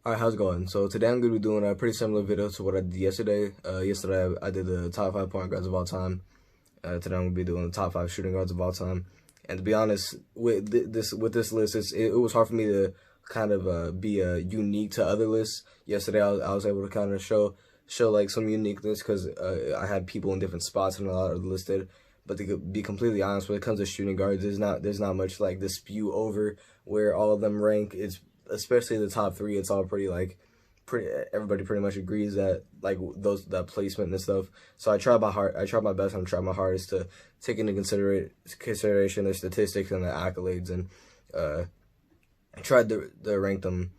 Alright, how's it going? So today I'm going to be doing a pretty similar video to what I did yesterday. Yesterday I did the top 5 point guards of all time. Today I'm going to be doing the top 5 shooting guards of all time. And to be honest, with this list, it was hard for me to kind of be unique to other lists. Yesterday I was able to kind of show like some uniqueness because I had people in different spots and a lot of listed. But to be completely honest, when it comes to shooting guards, there's not much like dispute over where all of them rank. It's especially the top three. It's all pretty. Everybody pretty much agrees that like that placement and stuff. So I tried my best, and tried my hardest to take into consideration the statistics and the accolades, and I tried to rank them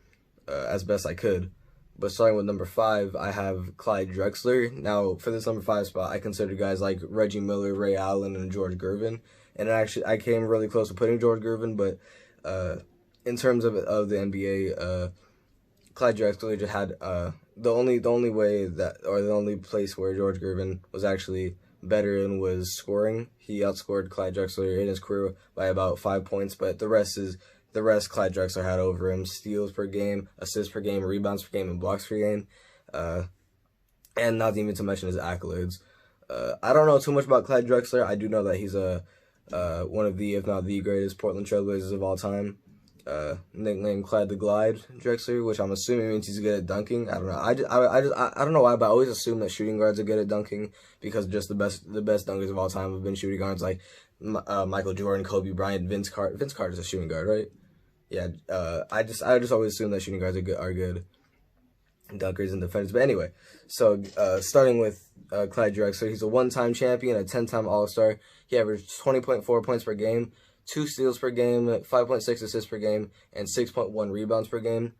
as best I could. But starting with number 5, I have Clyde Drexler. Now, for this number 5 spot, I consider guys like Reggie Miller, Ray Allen, and George Gervin. And actually, I came really close to putting George Gervin, but in terms of the NBA, Clyde Drexler just had the only way that, or the only place where George Gervin was actually better in was scoring. He outscored Clyde Drexler in his career by about 5 points, but the rest Clyde Drexler had over him: steals per game, assists per game, rebounds per game, and blocks per game. And not even to mention his accolades. I don't know too much about Clyde Drexler. I do know that he's one of the, if not the greatest Portland Trailblazers of all time. Nicknamed Clyde the Glide Drexler, which I'm assuming means he's good at dunking. I don't know. I don't know why, but I always assume that shooting guards are good at dunking because just the best dunkers of all time have been shooting guards, like Michael Jordan, Kobe Bryant, Vince Carter. Vince Carter's a shooting guard, right? Yeah. I just always assume that shooting guards are good dunkers and defenders. But anyway, so starting with Clyde Drexler, he's a 1-time champion, a 10-time All-Star. He averaged 20.4 points per game, 2 steals per game, 5.6 assists per game, and 6.1 rebounds per game.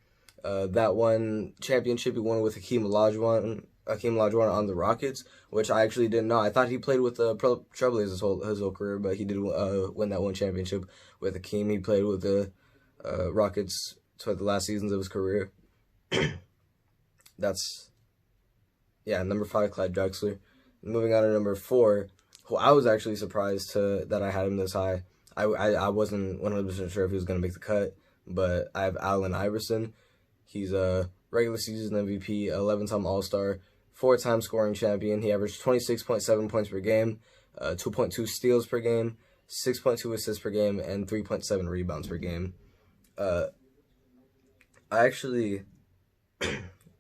That one championship he won with Hakeem Olajuwon on the Rockets, which I actually didn't know. I thought he played with the Trailblazers his whole career, but he did win that one championship with Hakeem. He played with the Rockets for the last seasons of his career. That's, yeah, number 5, Clyde Drexler. Moving on to number 4, who I was actually surprised that I had him this high. I wasn't 100% sure if he was going to make the cut, but I have Allen Iverson. He's a regular season MVP, 11-time All-Star, 4-time scoring champion. He averaged 26.7 points per game, 2.2 steals per game, 6.2 assists per game, and 3.7 rebounds per game. I actually,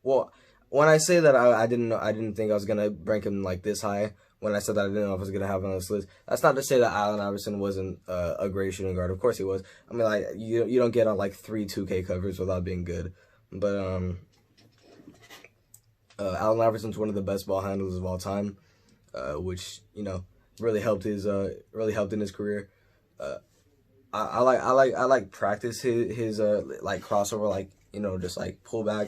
well, when I say that I didn't think I was gonna rank him like this high. When I said that I didn't know if I was gonna have him on this list, that's not to say that Allen Iverson wasn't a great shooting guard. Of course he was. I mean, like you don't get on like 3 2K covers without being good. But Allen Iverson's one of the best ball handlers of all time, which really helped in his career. I like practice his like crossover, like just like pull back.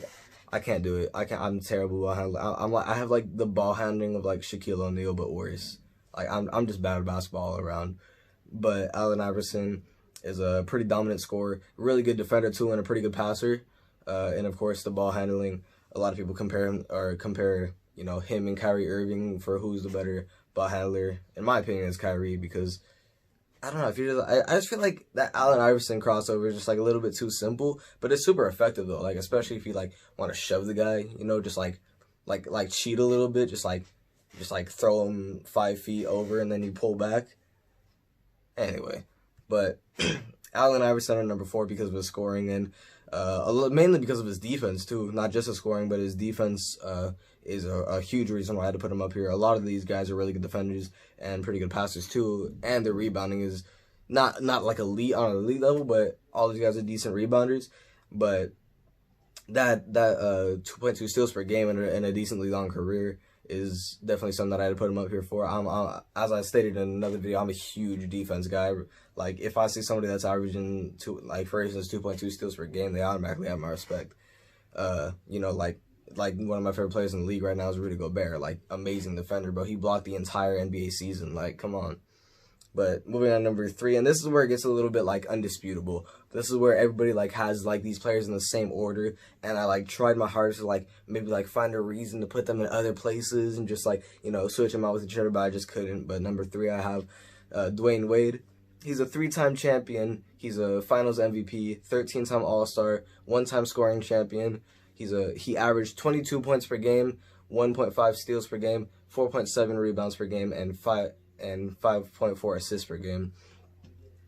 I can't do it. I'm terrible ball handler. I have like the ball handling of like Shaquille O'Neal, but worse. Like I'm just bad at basketball all around. But Allen Iverson is a pretty dominant scorer, really good defender too, and a pretty good passer. And of course the ball handling. A lot of people compare him him and Kyrie Irving for who's the better ball handler. In my opinion, it's Kyrie, because I don't know if I just feel like that Allen Iverson crossover is just like a little bit too simple, but it's super effective though. Like especially if you like want to shove the guy, just like cheat a little bit, just like throw him 5 feet over and then you pull back. Anyway, but Allen Iverson at number 4 because of his scoring, and mainly because of his defense too. Not just his scoring, but his defense is a huge reason why I had to put him up here. A lot of these guys are really good defenders and pretty good passers too, and their rebounding is not like elite on an elite level, but all these guys are decent rebounders. But that 2.2 steals per game in a decently long career is definitely something that I had to put him up here for. As I stated in another video, I'm a huge defense guy. Like if I see somebody that's averaging for instance 2.2 steals per game, they automatically have my respect. Like one of my favorite players in the league right now is Rudy Gobert. Like amazing defender, but he blocked the entire NBA season. Like come on. But moving on to number 3, and this is where it gets a little bit like undisputable. This is where everybody like has like these players in the same order, and I like tried my hardest to like maybe like find a reason to put them in other places and just like switch them out with each other, but I just couldn't. But number 3, I have Dwayne Wade. He's a 3-time champion. He's a Finals MVP, 13-time All-Star, 1-time scoring champion. He averaged 22 points per game, 1.5 steals per game, 4.7 rebounds per game, and 5.4 assists per game.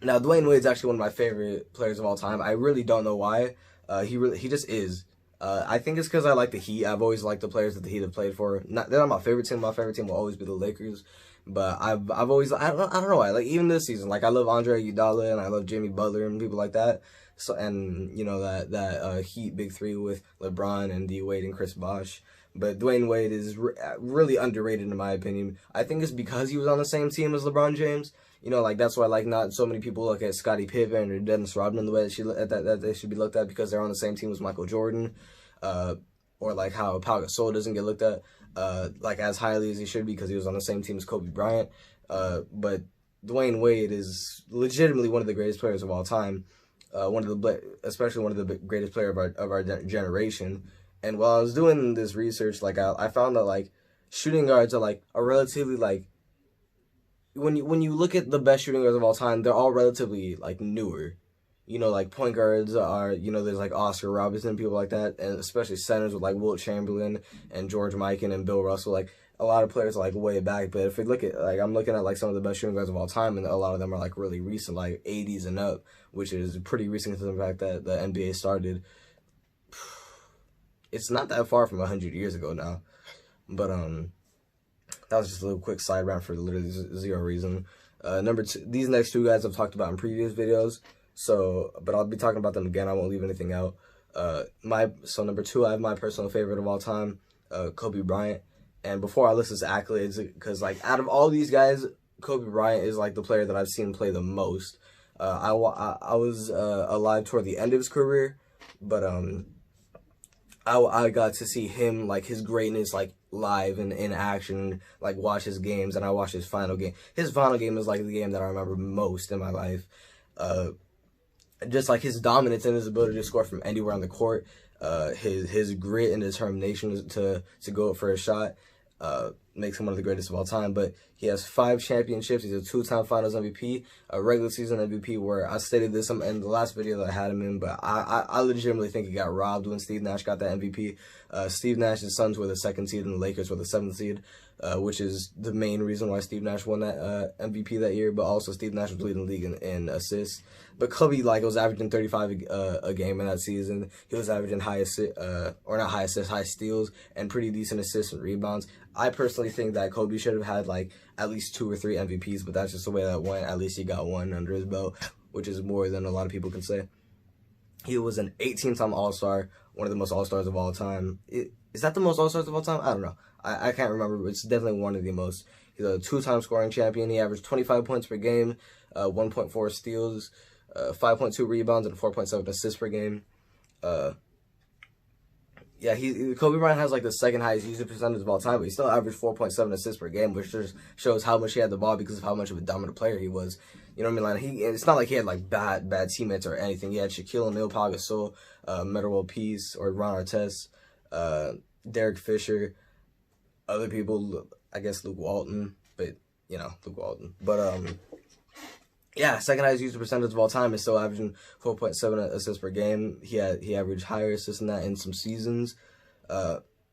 Now, Dwayne Wade's actually one of my favorite players of all time. I really don't know why. He just is. I think it's because I like the Heat. I've always liked the players that the Heat have played for. They're not my favorite team. My favorite team will always be the Lakers. But I've always, I don't know why. Like, even this season, like, I love Andre Iguodala and I love Jimmy Butler and people like that. So, and you know, that Heat big three with LeBron and D Wade and Chris Bosh. But Dwayne Wade is really underrated in my opinion. I think it's because he was on the same team as LeBron James. You know, like, that's why, like, not so many people look at Scottie Pippen or Dennis Rodman the way that they should be looked at, because they're on the same team as Michael Jordan. Or, like, how Pau Gasol doesn't get looked at, like, as highly as he should be because he was on the same team as Kobe Bryant. But Dwayne Wade is legitimately one of the greatest players of all time. Especially one of the greatest players of our generation. And while I was doing this research, like, I found that, like, shooting guards are relatively, like, when you look at the best shooting guards of all time, they're all relatively, like, newer. You know, like, point guards are, you know, there's, like, Oscar Robertson, people like that, and especially centers with, like, Wilt Chamberlain and George Mikan and Bill Russell. Like, a lot of players are, like, way back. But if we look at, like, I'm looking at, like, some of the best shooting guards of all time, and a lot of them are, like, really recent, like, 80s and up, which is pretty recent to the fact that the NBA started. It's not that far from 100 years ago now. But, that was just a little quick side rant for literally zero reason. Number two, these next two guys I've talked about in previous videos. So, but I'll be talking about them again. I won't leave anything out. So number two, I have my personal favorite of all time, Kobe Bryant. And before I list his accolades, because, like, out of all these guys, Kobe Bryant is, like, the player that I've seen play the most. I was alive toward the end of his career, but I got to see him, like, his greatness, like, live and in action, like, watch his games, and I watched his final game. His final game is, like, the game that I remember most in my life. Just, like, his dominance and his ability to score from anywhere on the court, his grit and determination to go for a shot, makes him one of the greatest of all time. But he has 5 championships. He's a 2-time Finals MVP, a regular season MVP, where I stated this in the last video that I had him in, but I legitimately think he got robbed when Steve Nash got that MVP. Steve Nash's Suns were the 2nd seed and the Lakers were the 7th seed, which is the main reason why Steve Nash won that MVP that year, but also Steve Nash was leading the league in assists. But Kobe, like, was averaging 35 a game in that season. He was averaging high steals, and pretty decent assists and rebounds. I personally think that Kobe should have had, like, at least 2 or 3 MVPs, but that's just the way that went. At least he got one under his belt, which is more than a lot of people can say. He was an 18-time All-Star, one of the most All-Stars of all time. Is that the most All-Stars of all time? I don't know. I can't remember, but it's definitely one of the most. He's a 2-time scoring champion. He averaged 25 points per game, 1.4 steals, 5.2 rebounds, and 4.7 assists per game. Yeah, Kobe Bryant has, like, the 2nd highest usage percentage of all time, but he still averaged 4.7 assists per game, which just shows how much he had the ball because of how much of a dominant player he was. You know what I mean? Like, it's not like he had, like, bad teammates or anything. He had Shaquille O'Neal, Pau Gasol, Metta World Peace, or Ron Artest, Derek Fisher, other people, I guess Luke Walton, but, you know, Luke Walton. But, yeah, 2nd highest usage percentage of all time, is still averaging 4.7 assists per game. He averaged higher assists than that in some seasons.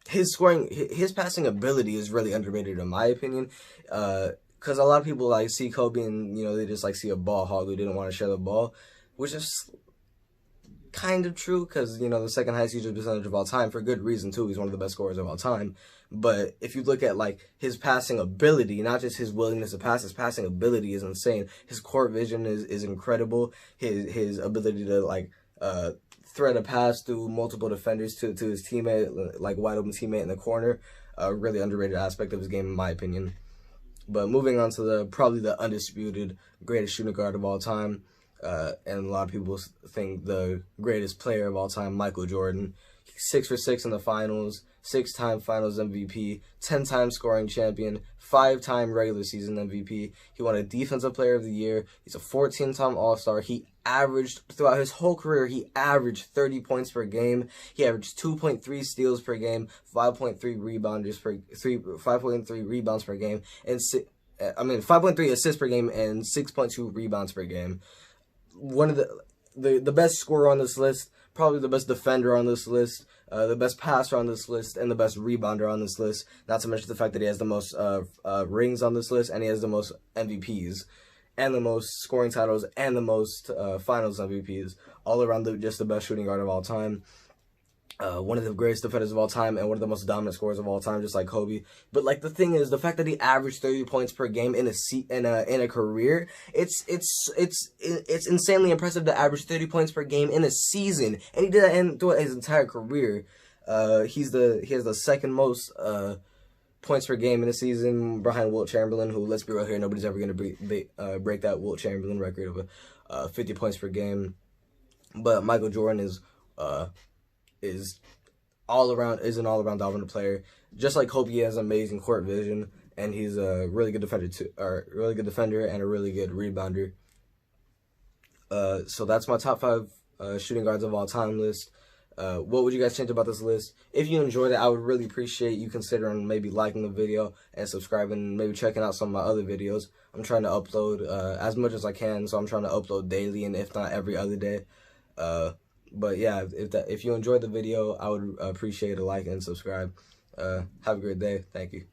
His passing ability is really underrated in my opinion. Because a lot of people, like, see Kobe and, you know, they just, like, see a ball hog who didn't want to share the ball, which is kind of true because, you know, the 2nd highest usage percentage of all time, for good reason too. He's one of the best scorers of all time. But if you look at, like, his passing ability, not just his willingness to pass, his passing ability is insane. His court vision is incredible. His ability to, like, thread a pass through multiple defenders to his teammate, like, wide open teammate in the corner, a really underrated aspect of his game in my opinion. But moving on to probably the undisputed greatest shooting guard of all time, and a lot of people think the greatest player of all time, Michael Jordan. 6 for 6 in the finals, 6-time Finals MVP, 10-time scoring champion, 5-time regular season MVP. He won a Defensive Player of the Year. He's a 14-time All-Star. He averaged, throughout his whole career, he averaged 30 points per game. He averaged 2.3 steals per game, 5.3 rebounds per game, and 5.3 assists per game and 6.2 rebounds per game. One of the best scorer on this list, probably the best defender on this list, the best passer on this list, and the best rebounder on this list. Not to mention the fact that he has the most rings on this list, and he has the most MVPs, and the most scoring titles, and the most finals MVPs. All around, just the best shooting guard of all time. One of the greatest defenders of all time, and one of the most dominant scorers of all time, just like Kobe. But like the thing is, the fact that he averaged 30 points per game in a career, it's insanely impressive to average 30 points per game in a season, and he did that throughout his entire career. He has the second most points per game in a season behind Wilt Chamberlain, who, let's be real here, nobody's ever gonna break that Wilt Chamberlain record of 50 points per game. But Michael Jordan is an all-around dominant player. Just like Kobe, he has amazing court vision, and he's a really good defender too, or really good defender and a really good rebounder. So that's my top 5 shooting guards of all time list. What would you guys think about this list? If you enjoyed it, I would really appreciate you considering maybe liking the video and subscribing, maybe checking out some of my other videos. I'm trying to upload as much as I can, so I'm trying to upload daily, and if not every other day. But yeah, if you enjoyed the video, I would appreciate a like and subscribe. Have a great day. Thank you.